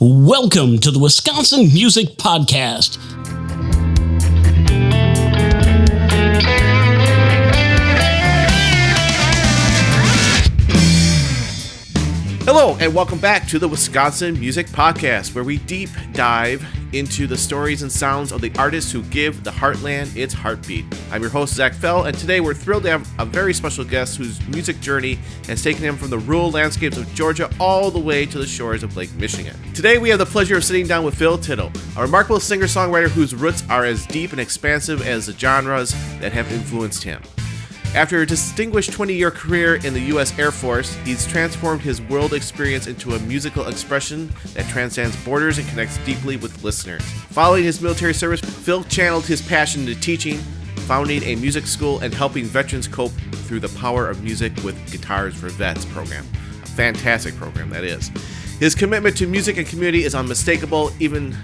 Welcome to the Wisconsin Music Podcast. Hello, and welcome back to the Wisconsin Music Podcast, where we deep dive into the stories and sounds of the artists who give the heartland its heartbeat. I'm your host, Zach Fell, and today we're thrilled to have a very special guest whose music journey has taken him from the rural landscapes of Georgia all the way to the shores of Lake Michigan. Today we have the pleasure of sitting down with Phil Tittle, a remarkable singer-songwriter whose roots are as deep and expansive as the genres that have influenced him. After a distinguished 20-year career in the U.S. Air Force, he's transformed his world experience into a musical expression that transcends borders and connects deeply with listeners. Following his military service, Phil channeled his passion into teaching, founding a music school, and helping veterans cope through the power of music with Guitars for Vets program. A fantastic program, that is. His commitment to music and community is unmistakable, even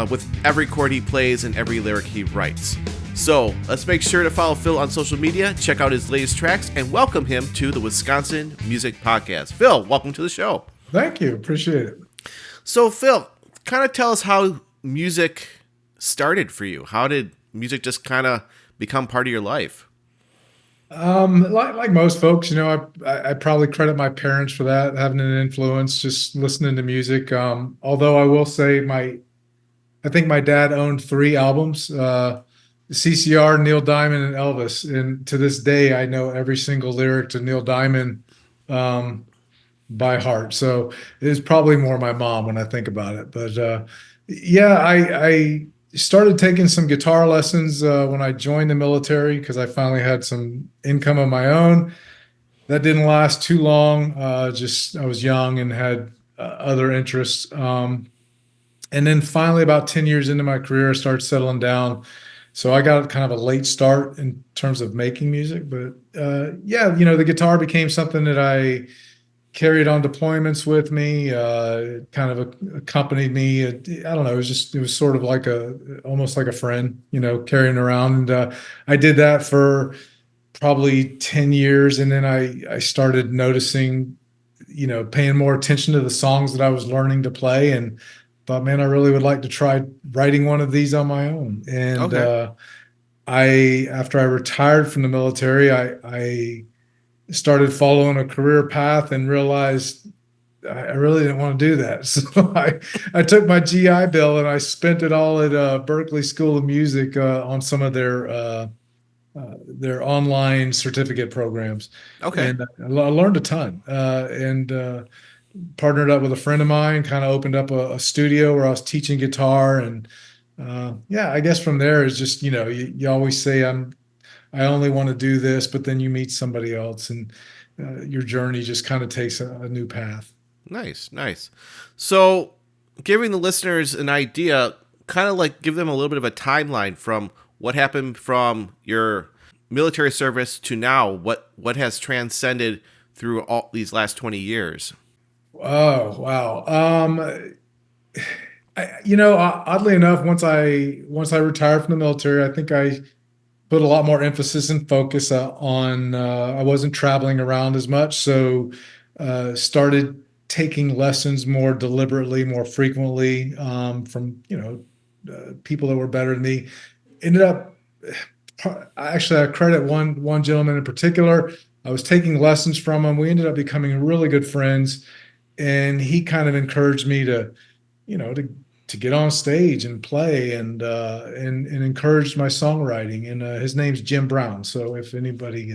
with every chord he plays and every lyric he writes. So, let's make sure to follow Phil on social media, check out his latest tracks, and welcome him to the Wisconsin Music Podcast. Phil, welcome to the show. Thank you. Appreciate it. So, Phil, kind of tell us how music started for you. How did music just kind of become part of your life? Like most folks, I probably credit my parents for that, having an influence, just listening to music. Although I will say I think my dad owned 3 albums, CCR, Neil Diamond, and Elvis. And to this day, I know every single lyric to Neil Diamond by heart. So it is probably more my mom when I think about it. But I started taking some guitar lessons when I joined the military because I finally had some income of my own. That didn't last too long. I was young and had other interests. And then finally, about 10 years into my career, I started settling down. So I got kind of a late start in terms of making music, but the guitar became something that I carried on deployments with me, kind of accompanied me. I don't know, it was sort of like almost like a friend, carrying around. And I did that for probably 10 years. And then I started noticing, paying more attention to the songs that I was learning to play, and thought, man, I really would like to try writing one of these on my own. And after I retired from the military, I started following a career path and realized I really didn't want to do that. So I took my GI Bill and I spent it all at Berklee School of Music on some of their online certificate programs. Okay. And I learned a ton. And partnered up with a friend of mine, kind of opened up a studio where I was teaching guitar. And I guess from there is just, you always say I only want to do this, but then you meet somebody else and your journey just kind of takes a new path. Nice. So giving the listeners an idea, kind of like give them a little bit of a timeline from what happened from your military service to now, what has transcended through all these last 20 years. Oh, wow. Oddly enough, once I retired from the military, I think I put a lot more emphasis and focus on, I wasn't traveling around as much. So, started taking lessons more deliberately, more frequently, from, people that were better than me. Ended up, actually, I credit one gentleman in particular. I was taking lessons from him. We ended up becoming really good friends. And he kind of encouraged me to get on stage and play and encouraged my songwriting. And his name's Jim Brown. So if anybody,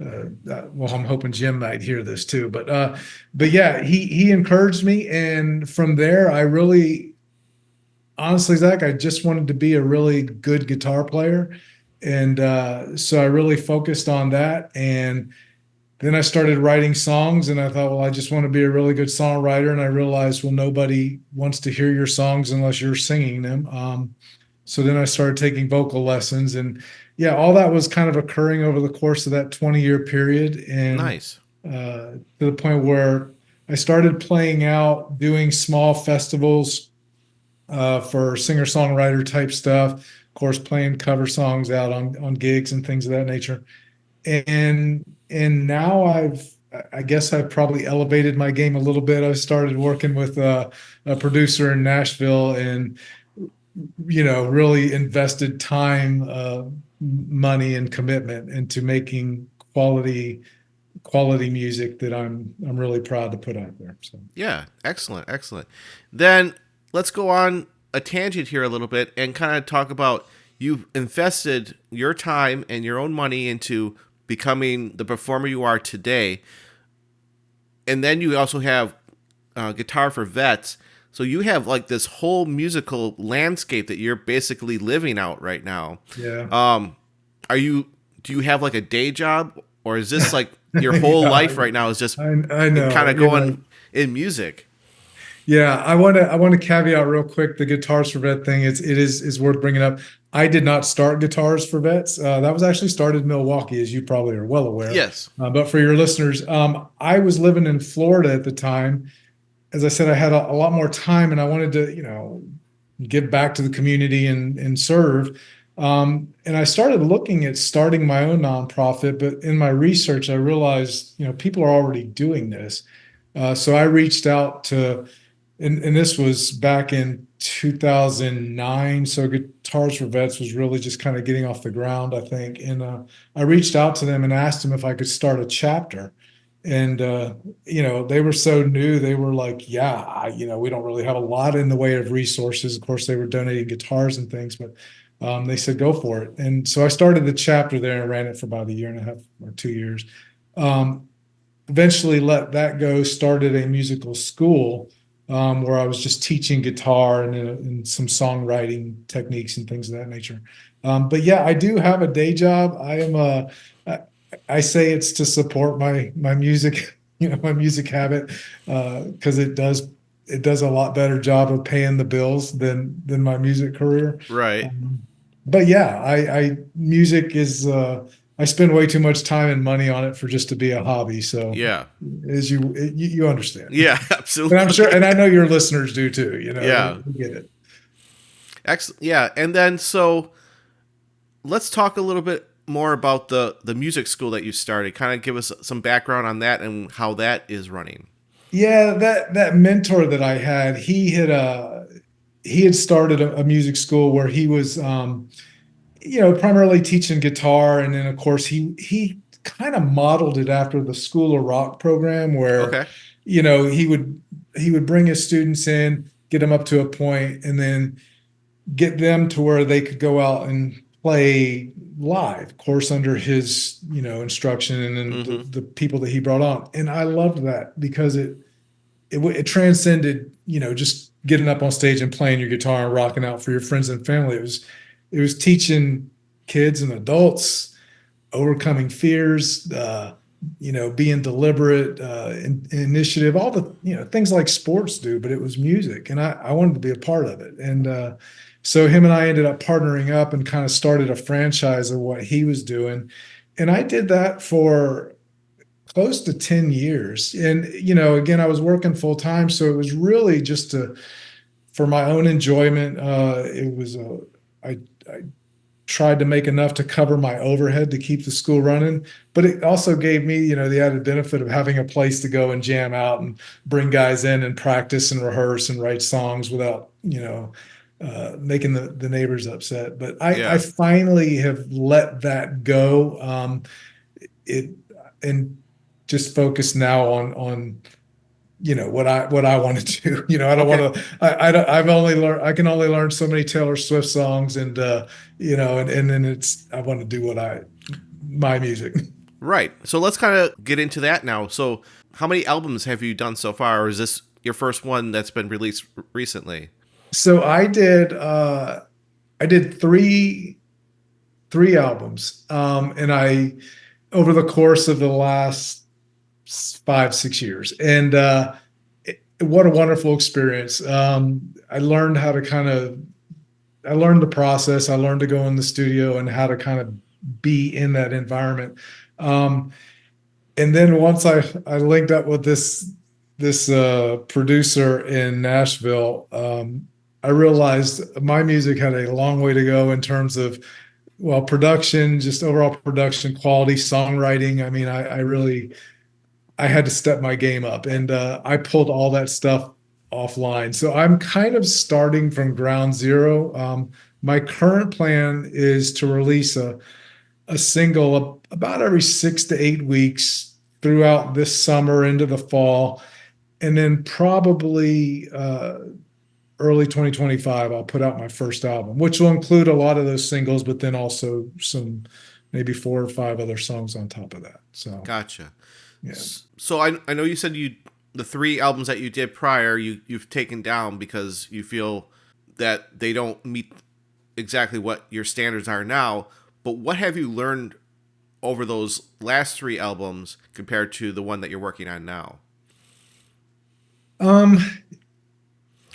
I'm hoping Jim might hear this too. But yeah, he encouraged me, and from there, I really, honestly, Zach, I just wanted to be a really good guitar player, and so I really focused on that. And then I started writing songs, and I thought, well, I just want to be a really good songwriter. And I realized, well, nobody wants to hear your songs unless you're singing them. So then I started taking vocal lessons, and all that was kind of occurring over the course of that 20-year period. And Nice. To the point where I started playing out, doing small festivals for singer-songwriter type stuff. Of course, playing cover songs out on gigs and things of that nature. And now I guess I've probably elevated my game a little bit. I started working with a producer in Nashville, and really invested time, money, and commitment into making quality music that I'm really proud to put out there. So Yeah, excellent, excellent. Then let's go on a tangent here a little bit and kind of talk about you've invested your time and your own money into becoming the performer you are today. And then you also have Guitar for Vets. So you have like this whole musical landscape that you're basically living out right now. yeah. Are you, do you have like a day job, or is this like your whole Yeah, life right now is just I know. kind of going in music? Yeah, I want to caveat real quick the Guitars for Vet thing. It is worth bringing up. I did not start Guitars for Vets. That was actually started in Milwaukee, as you probably are well aware. Yes. But for your listeners, I was living in Florida at the time. As I said, I had a lot more time, and I wanted to, give back to the community and serve. And I started looking at starting my own nonprofit, but in my research, I realized, people are already doing this. So I reached out to, and this was back in 2009. So Guitars for Vets was really just kind of getting off the ground, I think. And I reached out to them and asked them if I could start a chapter. And they were so new. They were like, "Yeah, we don't really have a lot in the way of resources." Of course, they were donating guitars and things, but they said, "Go for it." And so I started the chapter there and ran it for about a year and a half or 2 years. Um, Eventually let that go, started a musical school, where I was just teaching guitar and some songwriting techniques and things of that nature. But yeah, I do have a day job. I say it's to support my music, my music habit, because it does a lot better job of paying the bills than my music career. Right. But yeah, I music is I spend way too much time and money on it for just to be a hobby. So Yeah. as you understand. Yeah, And absolutely. I'm sure, and I know your listeners do too. Yeah. We get it. Excellent. Yeah. And then so let's talk a little bit more about the music school that you started. Kind of give us some background on that and how that is running. Yeah, that mentor that I had, he had started a music school where he was primarily teaching guitar, and then of course he kind of modeled it after the School of Rock program, where Okay. he would bring his students in, get them up to a point, and then get them to where they could go out and play live, of course, under his instruction, and then the people that he brought on. And I loved that because it transcended just getting up on stage and playing your guitar and rocking out for your friends and family. It was teaching kids and adults overcoming fears, being deliberate, initiative, all the things like sports do. But it was music, and I wanted to be a part of it. And so him and I ended up partnering up and kind of started a franchise of what he was doing. And I did that for close to 10 years. And again, I was working full time, so it was really just for my own enjoyment. It was I tried to make enough to cover my overhead to keep the school running, but it also gave me, the added benefit of having a place to go and jam out and bring guys in and practice and rehearse and write songs without, making the neighbors upset. But I finally have let that go. It and just focus now on what I want to do. I don't want to. I can only learn so many Taylor Swift songs, and and then I want to do my music. Right. So let's kind of get into that now. So how many albums have you done so far, or is this your first one that's been released recently? So I did three albums, and I over the course of the last 5-6 years, and what a wonderful experience. I learned how to I learned the process. I learned to go in the studio and how to kind of be in that environment. And then once I linked up with this producer in Nashville, I realized my music had a long way to go in terms of, production, just overall production quality, songwriting. I mean, I really I had to step my game up, and I pulled all that stuff offline. So I'm kind of starting from ground zero. My current plan is to release a single about every 6 to 8 weeks throughout this summer into the fall, and then probably early 2025 I'll put out my first album, which will include a lot of those singles, but then also some maybe 4 or 5 other songs on top of that. So Gotcha. yeah. So I know you said the 3 albums that you did prior you've taken down because you feel that they don't meet exactly what your standards are now. But what have you learned over those last 3 albums compared to the one that you're working on now? Um,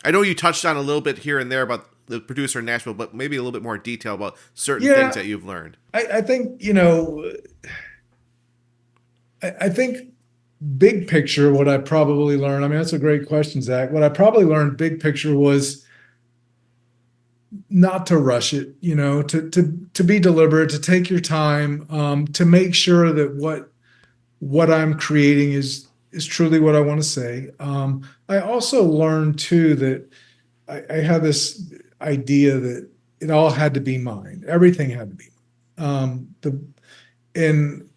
I know you touched on a little bit here and there about the producer in Nashville, but maybe a little bit more detail about certain things yeah, that you've learned. I think, I think big picture, what I probably learned, I mean, that's a great question, Zach. What I probably learned big picture was not to rush it, to be deliberate, to take your time, to make sure that what I'm creating is truly what I want to say. I also learned too that I had this idea that it all had to be mine. Everything had to be the and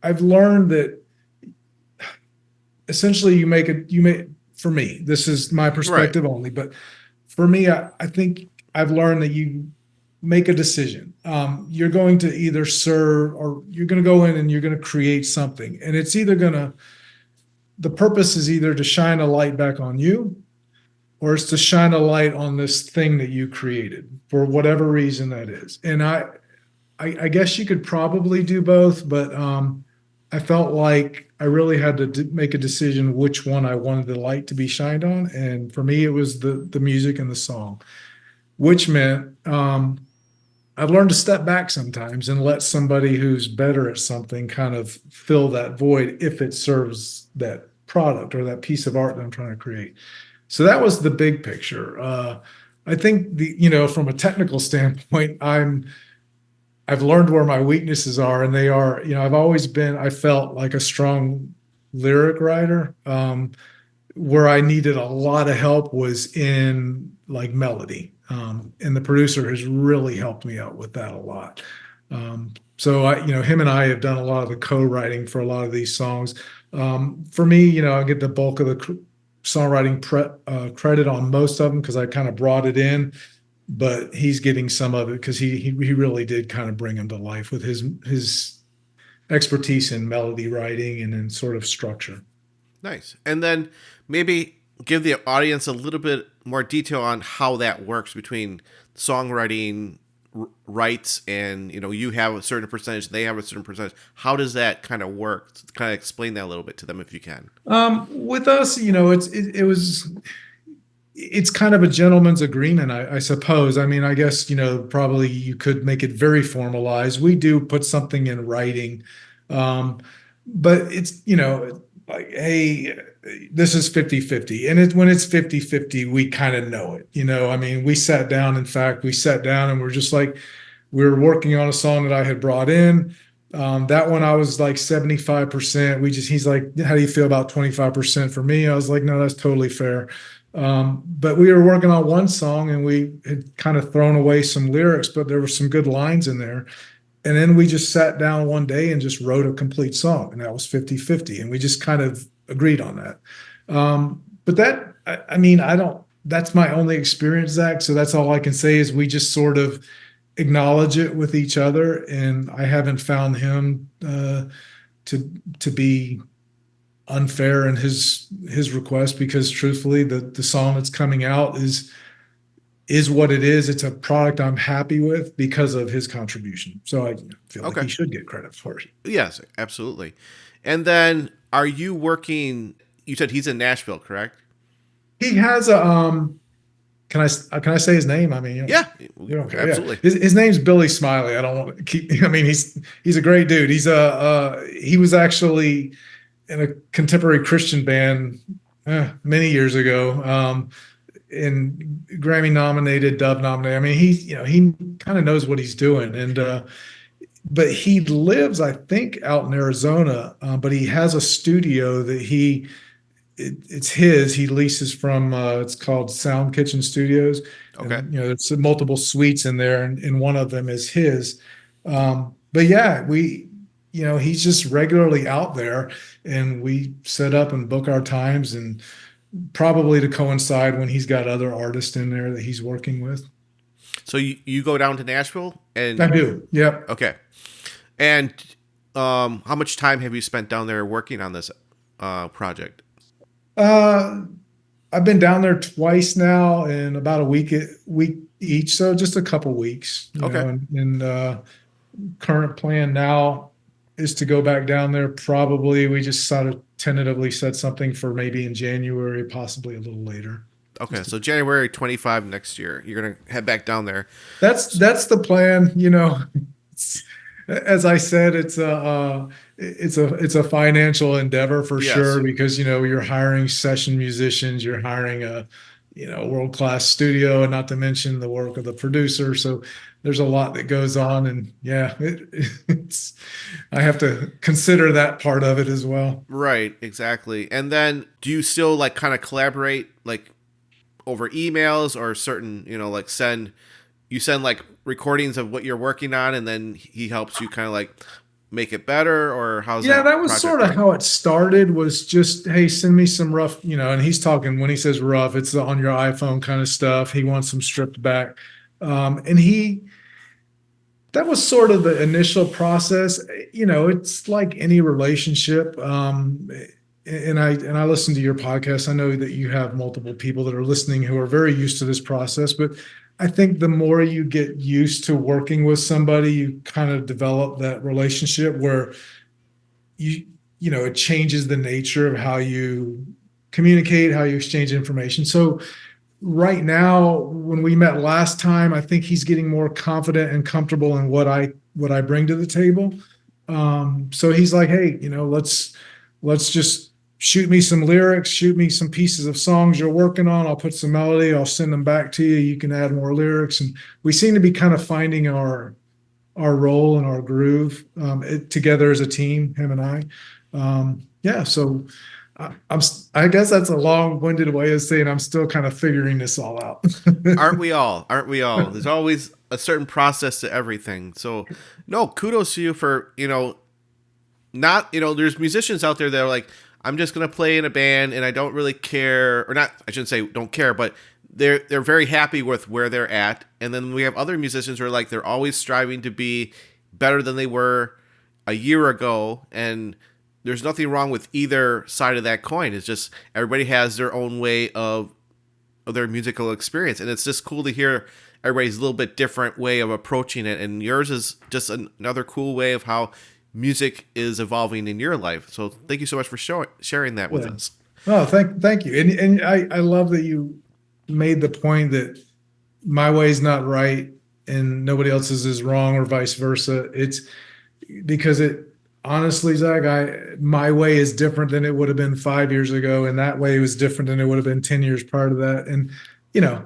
I've learned that essentially you make for me, this is my Right. perspective only, but for me, I think I've learned that you make a decision. You're going to either serve or you're going to go in and you're going to create something. And it's either the purpose is either to shine a light back on you or it's to shine a light on this thing that you created for whatever reason that is. And I guess you could probably do both, but I felt like I really had to make a decision which one I wanted the light to be shined on. And for me, it was the music and the song, which meant I've learned to step back sometimes and let somebody who's better at something kind of fill that void if it serves that product or that piece of art that I'm trying to create. So that was the big picture. I think from a technical standpoint, I've learned where my weaknesses are, and they are, I felt like a strong lyric writer. Where I needed a lot of help was in like melody. And the producer has really helped me out with that a lot. So him and I have done a lot of the co-writing for a lot of these songs. For me, I get the bulk of the songwriting credit on most of them because I kind of brought it in, but he's getting some of it because he really did kind of bring him to life with his expertise in melody writing and in sort of structure. Nice. And then maybe give the audience a little bit more detail on how that works between songwriting rights and you have a certain percentage, they have a certain percentage. How does that kind of work? Kind of explain that a little bit to them if you can. With us, it's kind of a gentleman's agreement, I suppose. I mean, I guess, probably you could make it very formalized. We do put something in writing. Um, but it's, like, hey, this is 50-50. And when it's 50-50, we kind of know it. I mean, we sat down and we're just like, we were working on a song that I had brought in. That one I was like 75%. He's like, how do you feel about 25% for me? I was like, no, that's totally fair. But we were working on one song and we had kind of thrown away some lyrics, but there were some good lines in there. And then we just sat down one day and just wrote a complete song, and that was 50-50. And we just kind of agreed on that. But I mean, that's my only experience, Zach. So that's all I can say is we just sort of acknowledge it with each other. And I haven't found him to be unfair in his request, because truthfully, the song that's coming out is what it is. It's a product I'm happy with because of his contribution. So I feel like Okay. he should get credit for it. Yes, absolutely. And then are you working, you said he's in Nashville, correct? He has a can I say his name? I mean, Yeah, okay, yeah. absolutely. His name's Billy Smiley. I don't want to keep. I mean, he's a great dude. He was actually in a contemporary Christian band many years ago. And Grammy nominated, Dove nominated. I mean, he kind of knows what he's doing, and but he lives, I think, out in Arizona. But he has a studio that it's his. He leases from. It's called Sound Kitchen Studios, Okay. and there's multiple suites in there, and one of them is his. But yeah, he's just regularly out there, and we set up and book our times, and probably to coincide when he's got other artists in there that he's working with. So you go down to Nashville I and do. Yep. okay. And how much time have you spent down there working on this project? Uh, I've been down there twice now in about a week each, so just a couple weeks, Okay. and current plan now is to go back down there. Probably we just sort of tentatively set something for maybe in January, possibly a little later. Okay. So January 25 next year, you're gonna head back down there. That's the plan. It's, as I said, it's a financial endeavor for Yes. sure, because you're hiring session musicians, you're hiring a world class studio, and not to mention the work of the producer. So there's a lot that goes on, and yeah, it's I have to consider that part of it as well. Right. Exactly. And then, do you still like kind of collaborate like over emails or certain, like send like recordings of what you're working on, and then he helps you kind of like make it better, or how's Yeah, that that was project sort of going? how it started, was just, hey, send me some rough, and he's talking, when he says rough, it's on your iPhone kind of stuff. He wants them stripped back. And that was sort of the initial process. It's like any relationship. And I listen to your podcast. I know that you have multiple people that are listening who are very used to this process, but I think the more you get used to working with somebody, you kind of develop that relationship where you it changes the nature of how you communicate, how you exchange information. So right now, when we met last time, I think he's getting more confident and comfortable in what I bring to the table. So he's like, hey, let's just shoot me some lyrics, shoot me some pieces of songs you're working on. I'll put some melody, I'll send them back to you. You can add more lyrics, and we seem to be kind of finding our role and our groove, together as a team, him and I. Yeah, so I guess that's a long-winded way of saying I'm still kind of figuring this all out. Aren't we all? Aren't we all? There's always a certain process to everything. So, no, kudos to you for, not, there's musicians out there that are like, I'm just going to play in a band and I don't really care, or not, I shouldn't say don't care, but they're very happy with where they're at. And then we have other musicians who are like, they're always striving to be better than they were a year ago. And there's nothing wrong with either side of that coin. It's just everybody has their own way of their musical experience, and it's just cool to hear everybody's little bit different way of approaching it, and yours is just another cool way of how music is evolving in your life. So thank you so much for sharing that with Yeah. us. Oh, thank you. And I love that you made the point that my way is not right and nobody else's is wrong, or vice versa. It's because honestly, Zach, my way is different than it would have been 5 years ago, and that way was different than it would have been 10 years prior to that. And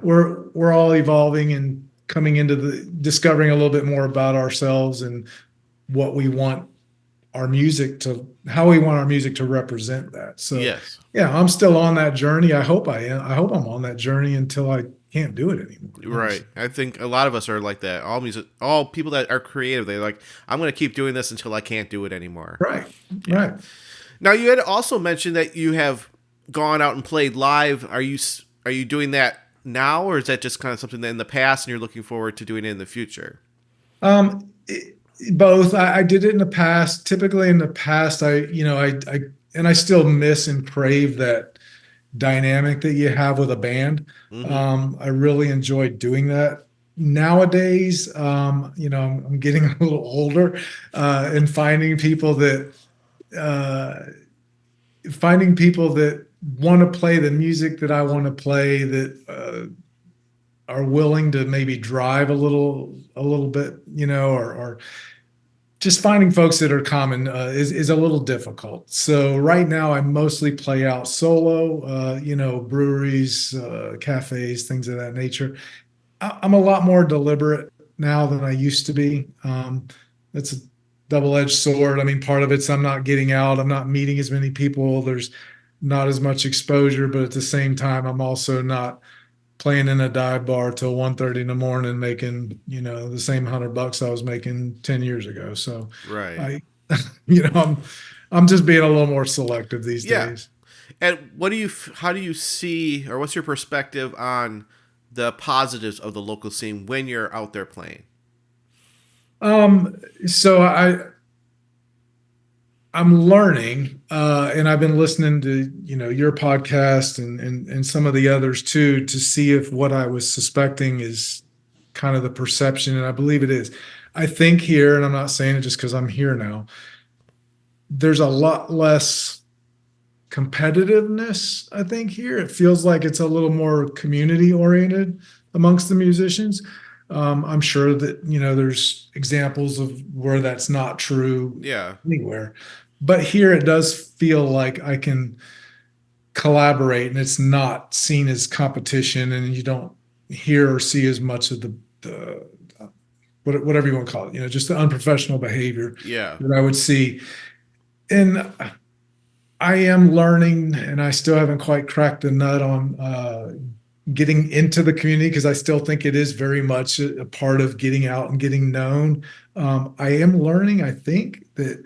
we're all evolving and coming into discovering a little bit more about ourselves and what we want how we want our music to represent that. So Yes. yeah, I'm still on that journey. I hope I am. I hope I'm on that journey until I can't do it anymore. Right. I think a lot of us are like that. All people that are creative, they're like, I'm going to keep doing this until I can't do it anymore. Right. Yeah. Right. Now, you had also mentioned that you have gone out and played live. Are you doing that now, or is that just kind of something that in the past and you're looking forward to doing it in the future? Both. I did it in the past. Typically in the past, I still miss and crave that dynamic that you have with a band. Mm-hmm. I really enjoyed doing that. Nowadays, I'm getting a little older, and uh, finding people that want to play the music that I want to play, that are willing to maybe drive a little bit, or just finding folks that are common, is a little difficult. So right now I mostly play out solo, breweries, cafes, things of that nature. I'm a lot more deliberate now than I used to be. it's a double-edged sword. I mean, part of it's I'm not getting out, I'm not meeting as many people, there's not as much exposure, but at the same time, I'm also not playing in a dive bar till 1:30 in the morning, making, the same $100 I was making 10 years ago. So Right. I, I'm just being a little more selective these Yeah. days. And how do you see, or what's your perspective on the positives of the local scene when you're out there playing? So I'm learning, and I've been listening to, your podcast and some of the others too, to see if what I was suspecting is kind of the perception. And I believe it is. I think here, and I'm not saying it just because I'm here now, there's a lot less competitiveness. I think here it feels like it's a little more community oriented amongst the musicians. I'm sure that, there's examples of where that's not true Yeah. anywhere, but here it does feel like I can collaborate and it's not seen as competition, and you don't hear or see as much of the whatever you want to call it, just the unprofessional behavior Yeah. that I would see. And I am learning, and I still haven't quite cracked the nut on getting into the community, because I still think it is very much a part of getting out and getting known. I am learning, I think, that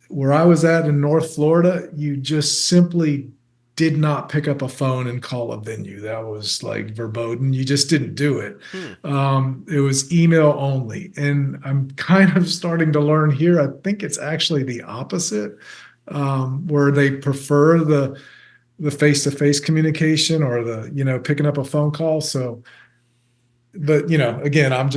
where I was at in North Florida, you just simply did not pick up a phone and call a venue. That was like verboten. You just didn't do it. Hmm. It was email only. And I'm kind of starting to learn here. I think it's actually the opposite, where they prefer the face-to-face communication, or the, picking up a phone call. So, but again, I'm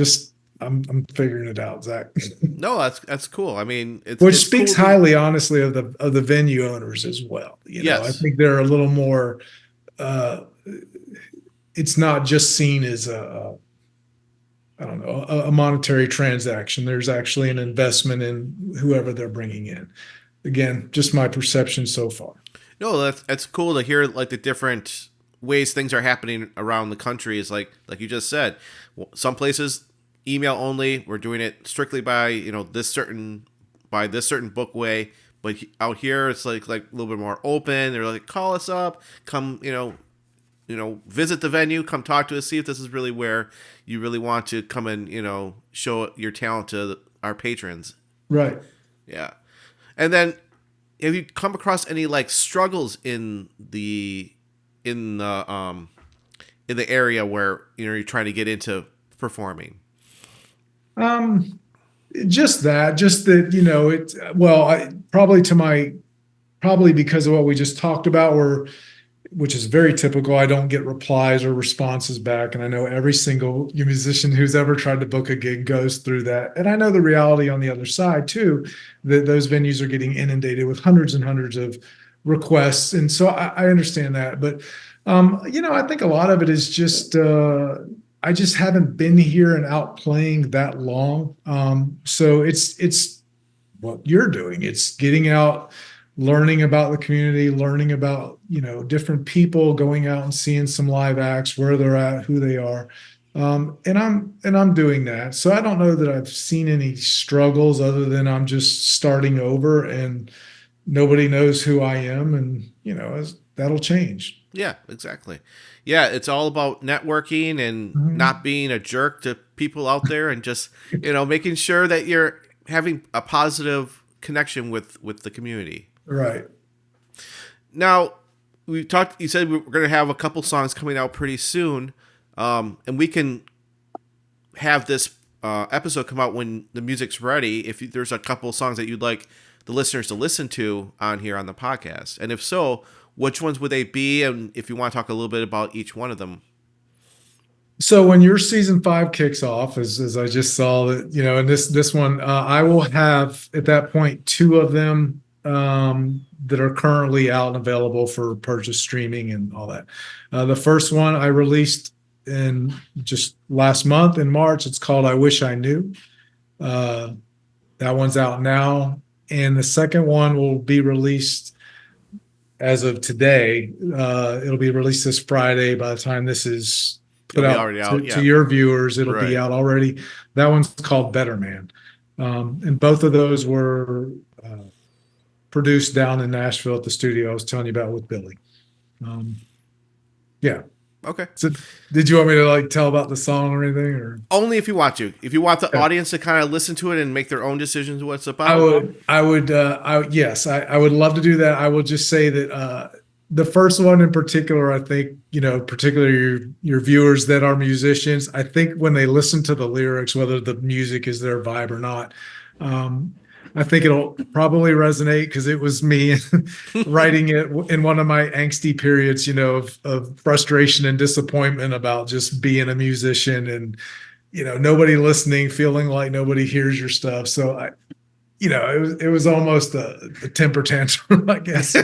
figuring it out, Zach. No, that's cool. I mean, Which it's speaks cool to, highly, honestly, of the venue owners as well. I yes. think they're a little more. Uh, it's not just seen as I don't know, a monetary transaction. There's actually an investment in whoever they're bringing in. Again, just my perception so far. No, that's cool to hear, like, the different ways things are happening around the country. Is like you just said, some places email only. We're doing it strictly by this certain book way. But out here, it's like a little bit more open. They're like, call us up, come, visit the venue, come talk to us, see if this is really where you really want to come and, show your talent to our patrons. Right. Yeah. And then, have you come across any, like, struggles in the area where, you're trying to get into performing? Just that, probably because of what we just talked about, which is very typical. I don't get replies or responses back. And I know every single musician who's ever tried to book a gig goes through that. And I know the reality on the other side too, that those venues are getting inundated with hundreds and hundreds of requests. And so I understand that. But, I think a lot of it is just, I just haven't been here and out playing that long. So it's what you're doing. It's getting out, learning about the community, learning about, different people, going out and seeing some live acts, where they're at, who they are. And I'm doing that. So I don't know that I've seen any struggles, other than I'm just starting over and nobody knows who I am. And, that'll change. Yeah, exactly. Yeah, it's all about networking and not being a jerk to people out there, and just, making sure that you're having a positive connection with the community. Right. Now, you said we were going to have a couple songs coming out pretty soon, and we can have this episode come out when the music's ready, if there's a couple songs that you'd like the listeners to listen to on here on the podcast. And if so, which ones would they be? And if you want to talk a little bit about each one of them. So when your season 5 kicks off, as I just saw that, in this one, I will have at that point 2 of them that are currently out and available for purchase, streaming, and all that. The first one I released in just last month in March. It's called "I Wish I Knew." That one's out now, and the second one will be released as of today. It'll be released this Friday. By the time this is put out, to your viewers, it'll be out already. That one's called "Better Man." And both of those were produced down in Nashville at the studio I was telling you about with Billy. Yeah. Okay. So did you want me to like tell about the song or anything, or? Only if you want to. If you want the Yeah. audience to kind of listen to it and make their own decisions what it's about. Yes, I would love to do that. I will just say that the first one in particular, I think, particularly your viewers that are musicians, I think when they listen to the lyrics, whether the music is their vibe or not, I think it'll probably resonate because it was me writing it in one of my angsty periods, of frustration and disappointment about just being a musician and, nobody listening, feeling like nobody hears your stuff. So it was almost a temper tantrum, I guess.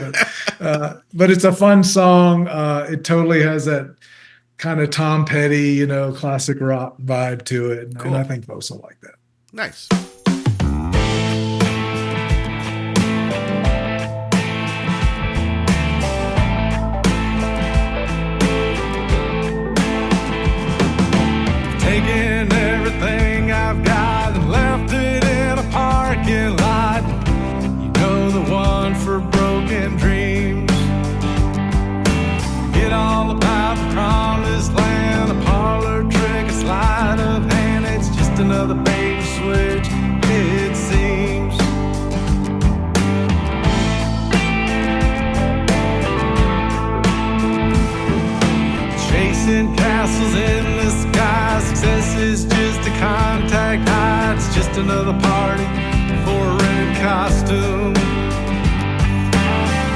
But it's a fun song. It totally has that kind of Tom Petty, classic rock vibe to it. Cool. And I think folks will like that. Nice. Taking everything I've got and left it in a parking lot. The one for broken dreams. Get all about the promised land, a parlor trick, a sleight of hand. It's just another bait switch, it seems. Chasing castles in the sky, success is just a contact high. It's just another party for a red costume.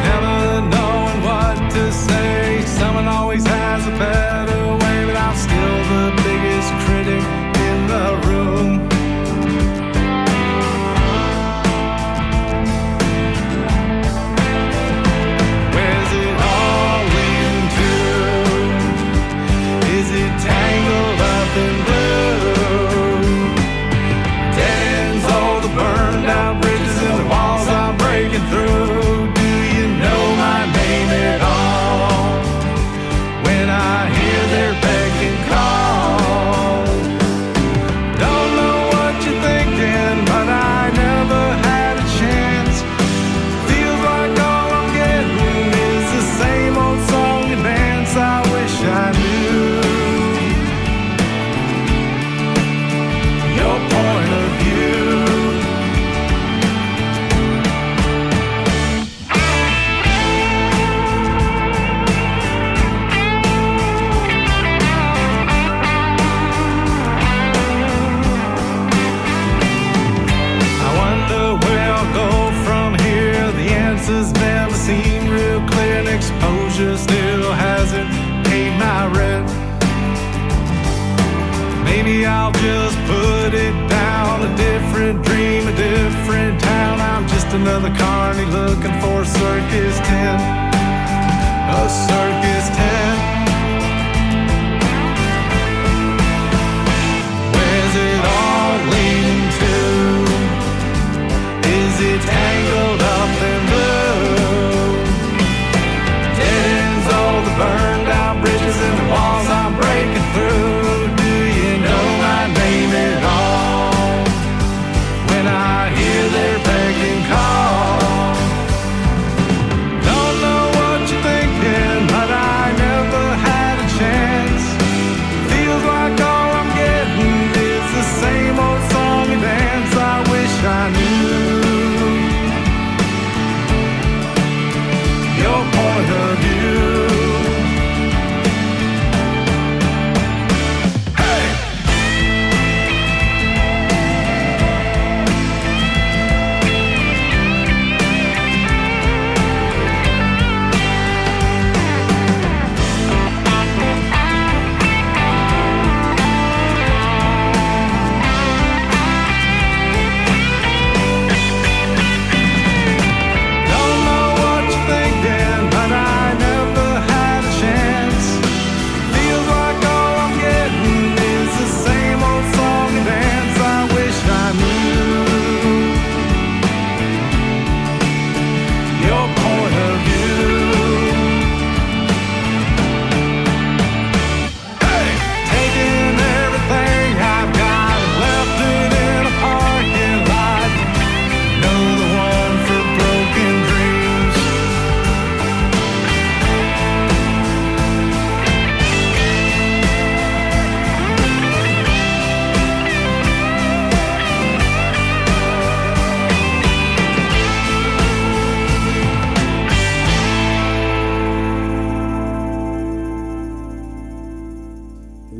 Never knowing what to say. Someone always has a better way, but I'm still the biggest critic in the room. Where's it all leading to? Is it tangled up in blue? Dead ends, all the burned out bridges and the walls I'm breaking through. Still hasn't paid my rent. Maybe I'll just put it down. A different dream, a different town. I'm just another carny looking for a circus tent. A circus tent. Where's it all leading to? Is it tangled up in blue? Burned out bridges and the walls I'm breaking through. Do you know my name at all? When I hear their begging call. Don't know what you're thinking, but I never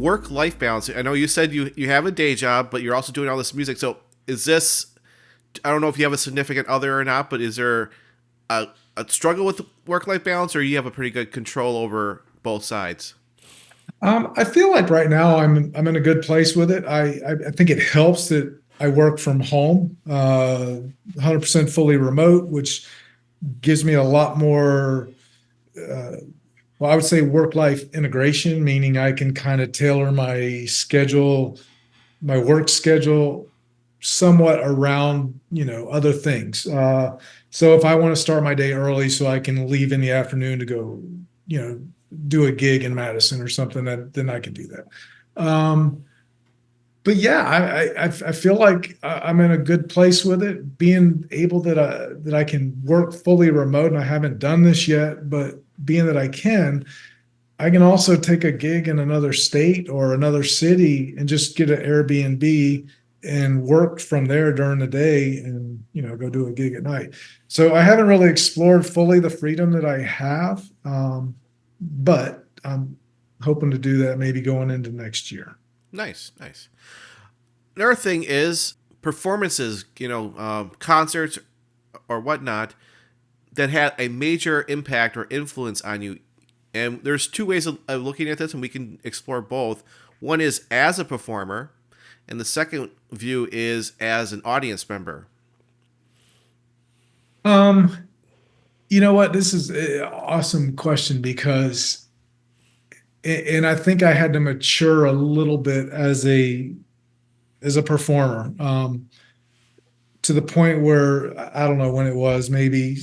work-life balance. I know you said you have a day job, but you're also doing all this music. So is this, I don't know if you have a significant other or not, but is there a struggle with work-life balance, or you have a pretty good control over both sides? I feel like right now I'm in a good place with it. I think it helps that I work from home, 100% fully remote, which gives me a lot more, well, I would say work-life integration, meaning I can kind of tailor my schedule, my work schedule somewhat around, other things. So if I want to start my day early so I can leave in the afternoon to go, do a gig in Madison or something, then I can do that. But yeah, I feel like I'm in a good place with it, being able that I can work fully remote, and I haven't done this yet, but being that I can also take a gig in another state or another city and just get an Airbnb and work from there during the day and, go do a gig at night. So I haven't really explored fully the freedom that I have. But I'm hoping to do that maybe going into next year. Nice. Another thing is performances, concerts or whatnot that had a major impact or influence on you. And there's two ways of looking at this, and we can explore both. One is as a performer, and the second view is as an audience member. You know what? This is an awesome question because, and I think I had to mature a little bit as a performer, to the point where I don't know when it was, maybe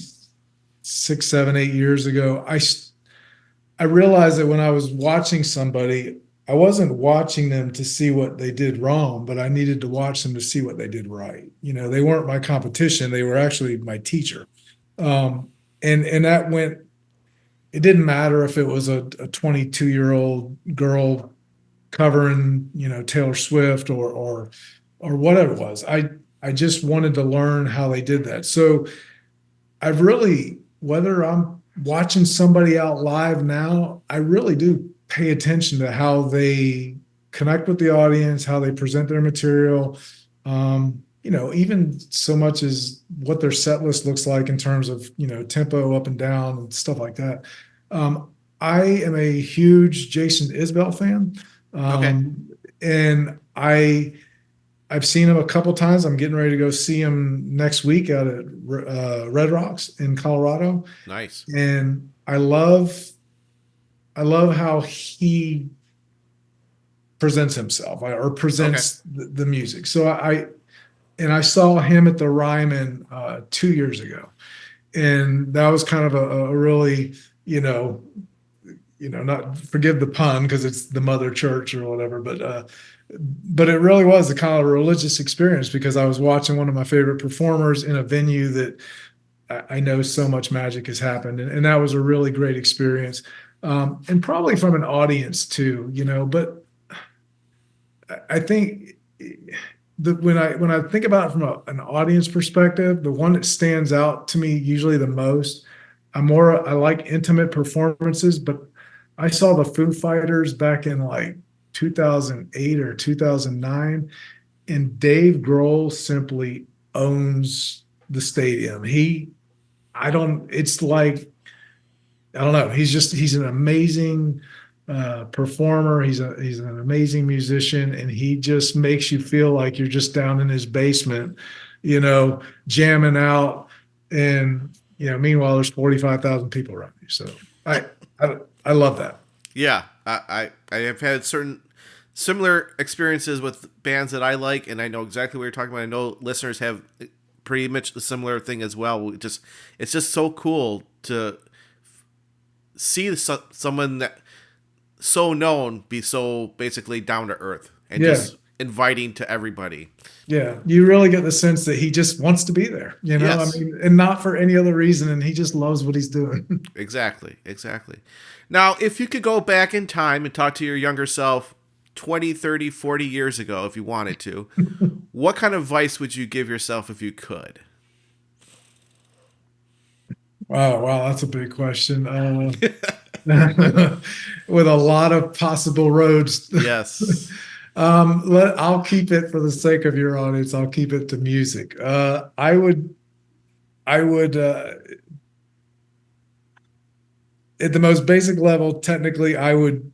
6, 7, 8 years ago. I realized that when I was watching somebody, I wasn't watching them to see what they did wrong, but I needed to watch them to see what they did right. They weren't my competition; they were actually my teacher. And that went. It didn't matter if it was a 22-year-old girl covering, Taylor Swift or whatever it was. I just wanted to learn how they did that. So I've really, whether I'm watching somebody out live now, I really do pay attention to how they connect with the audience, how they present their material. Even so much as what their set list looks like in terms of, tempo up and down and stuff like that. I am a huge Jason Isbell fan. Okay. And I've seen him a couple times. I'm getting ready to go see him next week out at Red Rocks in Colorado. Nice. And I love how he presents himself or presents the music. So I saw him at the Ryman 2 years ago, and that was kind of a really, not, forgive the pun because it's the mother church or whatever, but it really was a kind of a religious experience because I was watching one of my favorite performers in a venue that I know so much magic has happened, and that was a really great experience, and probably from an audience too, but I think when I think about it from an audience perspective, the one that stands out to me usually the most, I like intimate performances, but I saw the Foo Fighters back in like 2008 or 2009, and Dave Grohl simply owns the stadium. It's like, I don't know. He's an amazing performer. He's an amazing musician, and he just makes you feel like you're just down in his basement, jamming out. And meanwhile, there's 45,000 people around you. So I love that. Yeah, I have had certain similar experiences with bands that I like, and I know exactly what you're talking about. I know listeners have pretty much the similar thing as well. It's just so cool to see someone that so known be so basically down to earth and just inviting to everybody. Yeah, you really get the sense that he just wants to be there, Yes. I mean, and not for any other reason, and he just loves what he's doing. Exactly. Now, if you could go back in time and talk to your younger self 20, 30, 40 years ago, if you wanted to, what kind of advice would you give yourself if you could? Wow, that's a big question. with a lot of possible roads. Yes. I'll keep it for the sake of your audience. I'll keep it to music. I would, at the most basic level, technically, I would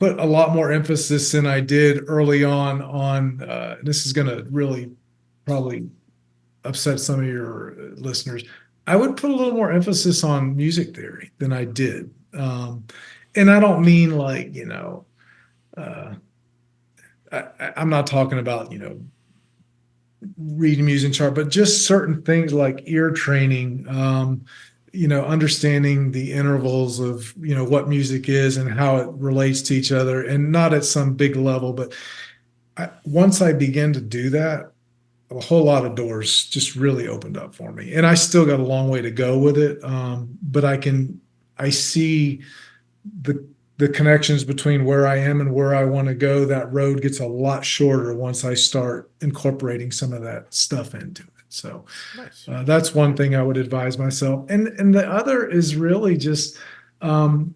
put a lot more emphasis than I did early on. This is going to really probably upset some of your listeners. I would put a little more emphasis on music theory than I did. And I don't mean like, I'm not talking about, reading music chart, but just certain things like ear training, understanding the intervals of, what music is and how it relates to each other, and not at some big level. But once I began to do that, a whole lot of doors just really opened up for me. And I still got a long way to go with it. But I see the connections between where I am and where I want to go. That road gets a lot shorter once I start incorporating some of that stuff into it. So Nice. That's one thing I would advise myself. And the other is really just and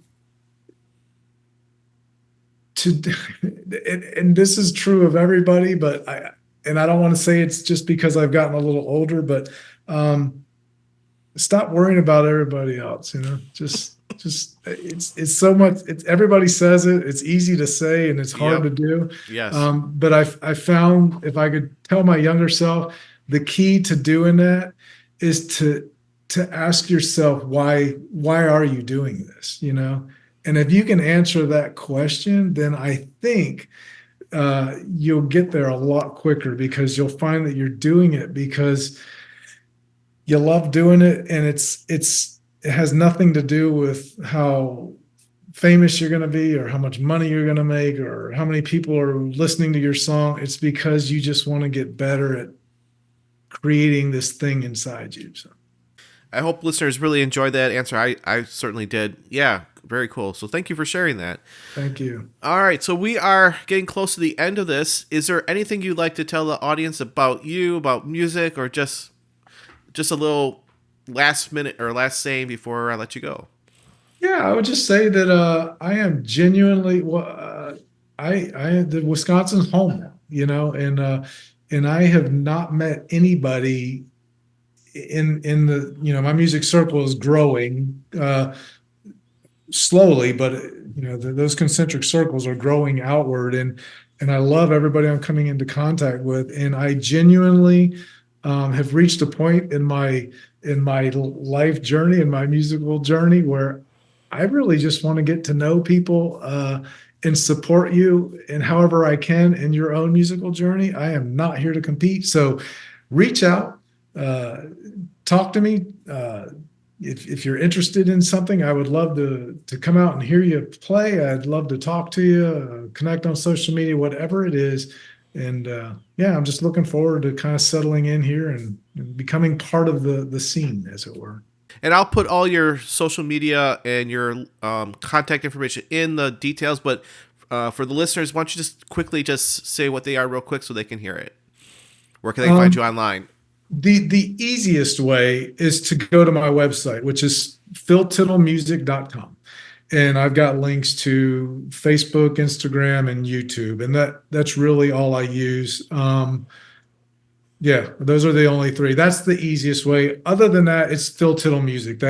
this is true of everybody, but I don't want to say it's just because I've gotten a little older, but stop worrying about everybody else. Just it's so much. Everybody says it. It's easy to say and it's hard to do. Yes. But I found, if I could tell my younger self, the key to doing that is to ask yourself, why are you doing this? And if you can answer that question, then I think you'll get there a lot quicker, because you'll find that you're doing it because you love doing it, and it has nothing to do with how famous you're going to be or how much money you're going to make or how many people are listening to your song. It's because you just want to get better at creating this thing inside you. So I hope listeners really enjoyed that answer. I certainly did. Yeah, very cool. So thank you for sharing that. Thank you. All right, so we are getting close to the end of this. Is there anything you'd like to tell the audience about you, about music, or just a little last minute or last saying before I let you go? Yeah, I would just say that I am genuinely the Wisconsin's home now, and I have not met anybody in the, my music circle is growing slowly, but those concentric circles are growing outward, and I love everybody I'm coming into contact with, and I genuinely have reached a point in my life journey, in my musical journey, where I really just want to get to know people and support you in however I can in your own musical journey. I am not here to compete. So reach out, talk to me. If you're interested in something, I would love to come out and hear you play. I'd love to talk to you, connect on social media, whatever it is. And I'm just looking forward to kind of settling in here and becoming part of the scene, as it were. And I'll put all your social media and your contact information in the details. But for the listeners, why don't you just quickly just say what they are real quick so they can hear it? Where can they find you online? The easiest way is to go to my website, which is philtittlemusic.com. And I've got links to Facebook, Instagram, and YouTube. And that's really all I use. Those are the only three. That's the easiest way. Other than that, it's Phil Tittle Music.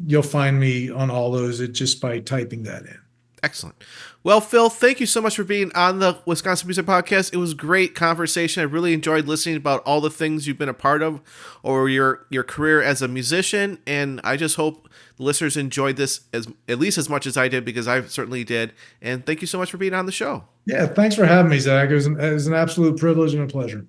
You'll find me on all those just by typing that in. Excellent. Well, Phil, thank you so much for being on the Wisconsin Music Podcast. It was a great conversation. I really enjoyed listening about all the things you've been a part of or your career as a musician. And I just hope the listeners enjoyed this at least as much as I did, because I certainly did. And thank you so much for being on the show. Yeah, thanks for having me, Zach. It was an absolute privilege and a pleasure.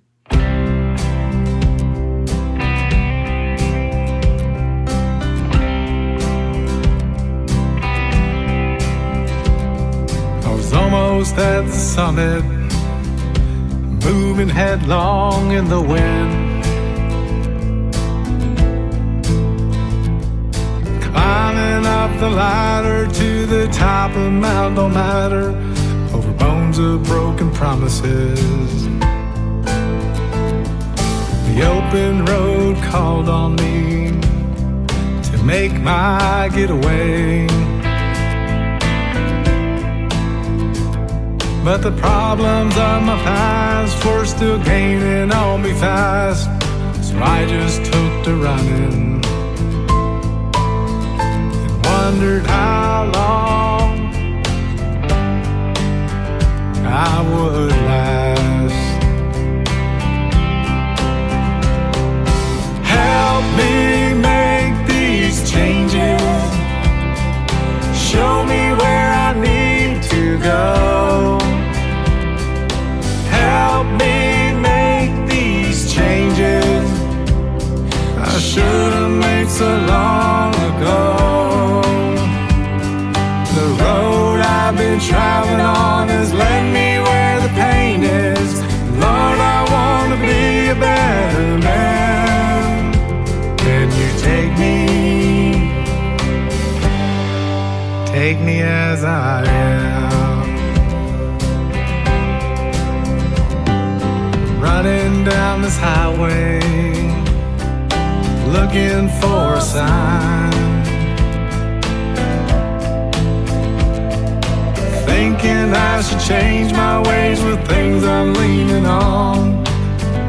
Almost at the summit, moving headlong in the wind, climbing up the ladder to the top of Mount No Matter, over bones of broken promises. The open road called on me to make my getaway. but the problems of my past were still gaining on me fast. So I just took to running and wondered how long I would last. Help me make these changes. Show me where I need to go. Help me make these changes I should have made so long ago. The road I've been traveling on has led me where the pain is. Lord, I want to be a better man. Can you take me as I am? Running down this highway, looking for a sign, thinking I should change my ways with things I'm leaning on.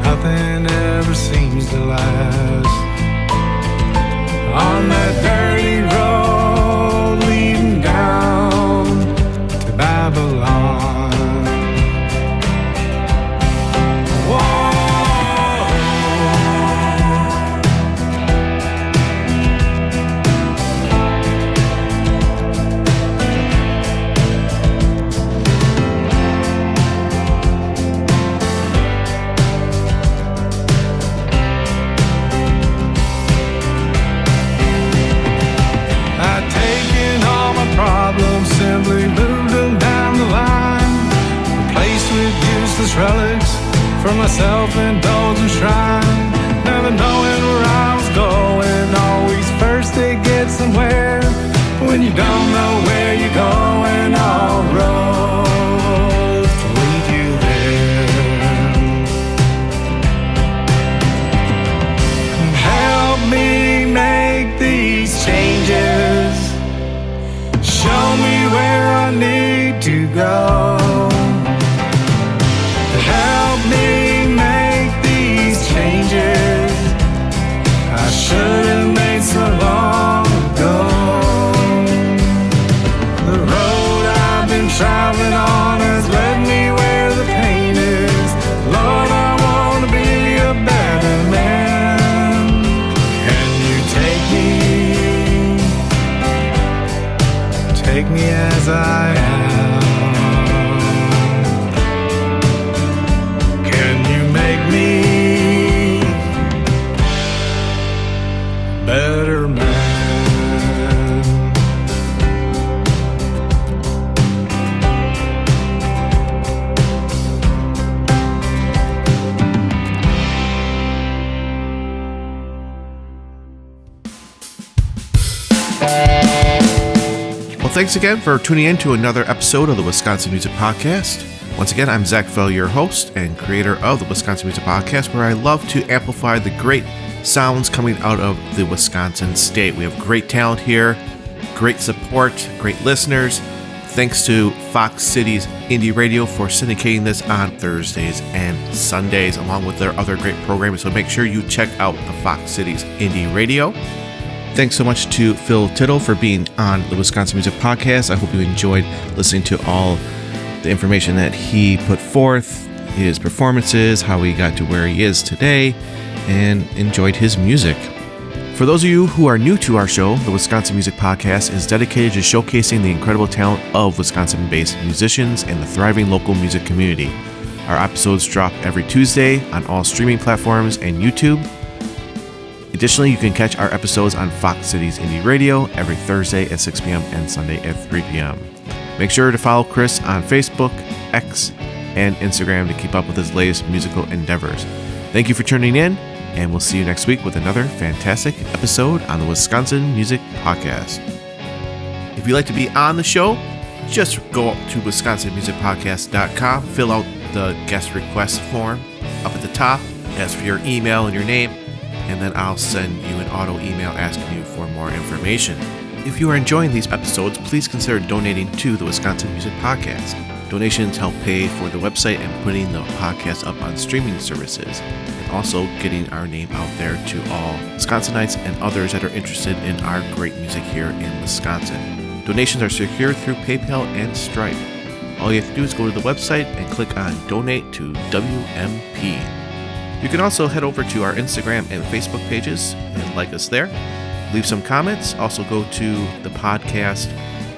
Nothing ever seems to last. On that dirty road leading down to Babylon. Simply moved them down the line, replaced with useless relics from my self-indulgent shrine. Never knowing where I was going, always first to get somewhere. When you don't know where you're going, all roads lead you there. Help me make these changes. Show me where I need to go. Help me make these changes I should have made so long ago. The road I've been traveling on has led me where the pain is. Lord, I want to be a better man. Can you take me as I am? Can you make me a better man? Thanks again for tuning in to another episode of the Wisconsin Music Podcast. Once again, I'm Zach Phil, your host and creator of the Wisconsin Music Podcast, where I love to amplify the great sounds coming out of the Wisconsin state. We have great talent here, great support, great listeners. Thanks to Fox Cities Indie Radio for syndicating this on Thursdays and Sundays, along with their other great programming. So make sure you check out the Fox Cities Indie Radio. Thanks so much to Phil Tittle for being on the Wisconsin Music Podcast. I hope you enjoyed listening to all the information that he put forth, his performances, how he got to where he is today, and enjoyed his music. For those of you who are new to our show, the Wisconsin Music Podcast is dedicated to showcasing the incredible talent of Wisconsin-based musicians and the thriving local music community. Our episodes drop every Tuesday on all streaming platforms and YouTube. Additionally, you can catch our episodes on Fox Cities Indie Radio every Thursday at 6 p.m. and Sunday at 3 p.m. Make sure to follow Chris on Facebook, X, and Instagram to keep up with his latest musical endeavors. Thank you for tuning in, and we'll see you next week with another fantastic episode on the Wisconsin Music Podcast. If you'd like to be on the show, just go to wisconsinmusicpodcast.com, fill out the guest request form up at the top, ask for your email and your name, and then I'll send you an auto email asking you for more information. If you are enjoying these episodes, please consider donating to the Wisconsin Music Podcast. Donations help pay for the website and putting the podcast up on streaming services, and also getting our name out there to all Wisconsinites and others that are interested in our great music here in Wisconsin. Donations are secure through PayPal and Stripe. All you have to do is go to the website and click on Donate to WMP. You can also head over to our Instagram and Facebook pages and like us there. Leave some comments. Also go to the podcast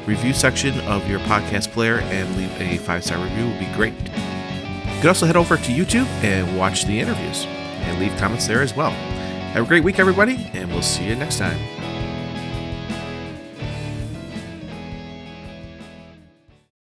review section of your podcast player and leave a 5-star review. Would be great. You can also head over to YouTube and watch the interviews and leave comments there as well. Have a great week, everybody, and we'll see you next time.